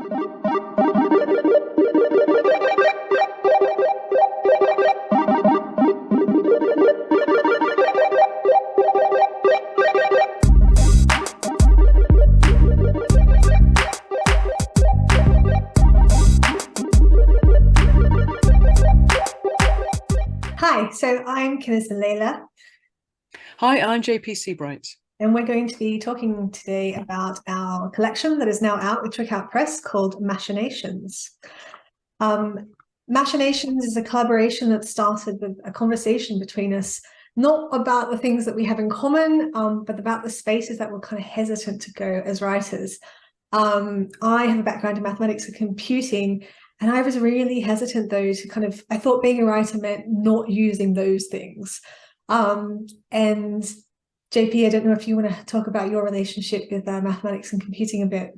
Hi, so I'm Kinneson Lalor. Hi, I'm JP Seabright. And we're going to be talking today about our collection that is now out with Trickout Press called Machinations. Machinations is a collaboration that started with a conversation between us, not about the things that we have in common, but about the spaces that we're kind of hesitant to go as writers. I have a background in mathematics and computing, and I was really hesitant though to I thought being a writer meant not using those things. And JP, I don't know if you want to talk about your relationship with mathematics and computing a bit.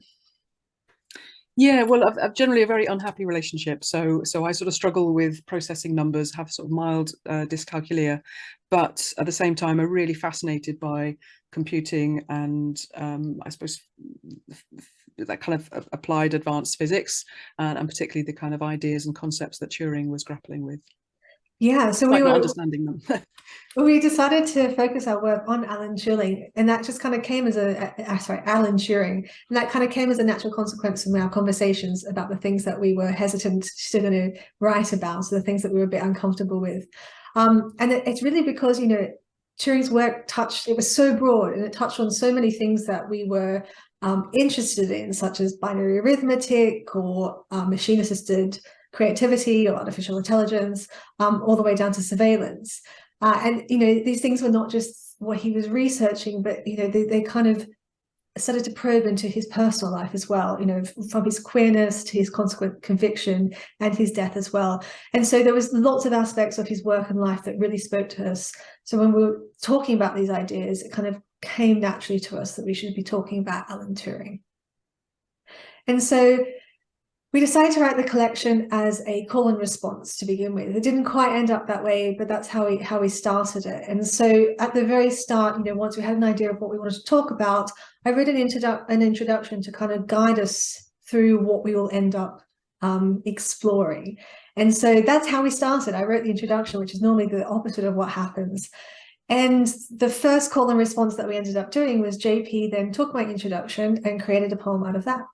Yeah, well, I've generally a very unhappy relationship. So I sort of struggle with processing numbers, have sort of mild dyscalculia, but at the same time, I'm really fascinated by computing and I suppose that kind of applied advanced physics and particularly the kind of ideas and concepts that Turing was grappling with. Yeah, so Despite not understanding them. we decided to focus our work on Alan Turing, and that just kind of came as Alan Turing, and that kind of came as a natural consequence from our conversations about the things that we were hesitant to write about, so the things that we were a bit uncomfortable with. And it's really because, Turing's work it was so broad and it touched on so many things that we were interested in, such as binary arithmetic or machine-assisted creativity or artificial intelligence, all the way down to surveillance. And these things were not just what he was researching, but they kind of started to probe into his personal life as well, from his queerness to his consequent conviction and his death as well. And so there was lots of aspects of his work and life that really spoke to us. So when we were talking about these ideas, it kind of came naturally to us that we should be talking about Alan Turing. And so we decided to write the collection as a call and response to begin with. It didn't quite end up that way, but that's how we started it. And so at the very start, once we had an idea of what we wanted to talk about, I wrote an introduction to kind of guide us through what we will end up exploring. And so that's how we started. I wrote the introduction, which is normally the opposite of what happens. And the first call and response that we ended up doing was JP then took my introduction and created a poem out of that.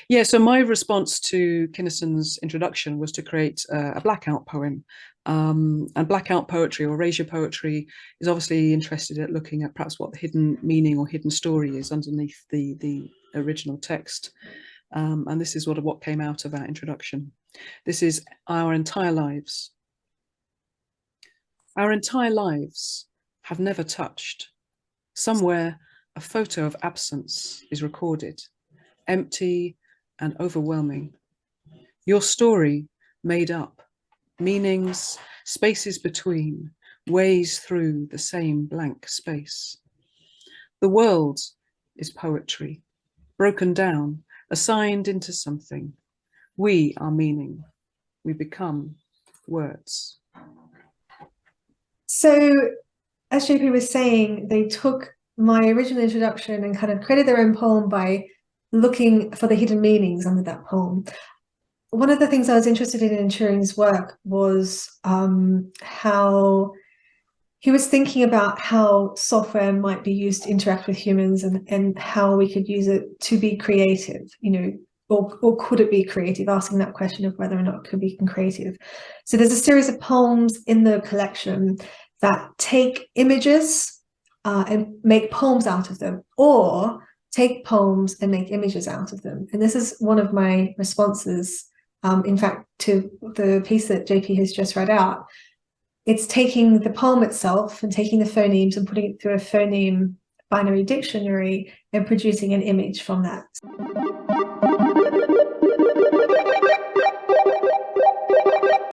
Yeah, so my response to Kinneson's introduction was to create a blackout poem. And blackout poetry or erasure poetry is obviously interested at looking at perhaps what the hidden meaning or hidden story is underneath the original text. And this is what came out of that introduction. This is our entire lives. Our entire lives have never touched. Somewhere a photo of absence is recorded, empty and overwhelming. Your story made up, meanings, spaces between, ways through the same blank space. The world is poetry, broken down, assigned into something. We are meaning. We become words. So, as JP was saying, they took my original introduction and kind of created their own poem by looking for the hidden meanings under that poem. One of the things I was interested in Turing's work was how he was thinking about how software might be used to interact with humans and how we could use it to be creative, or could it be creative, asking that question of whether or not it could be creative. So there's a series of poems in the collection that take images and make poems out of them, or take poems and make images out of them. And this is one of my responses, in fact, to the piece that JP has just read out. It's taking the poem itself and taking the phonemes and putting it through a phoneme binary dictionary and producing an image from that.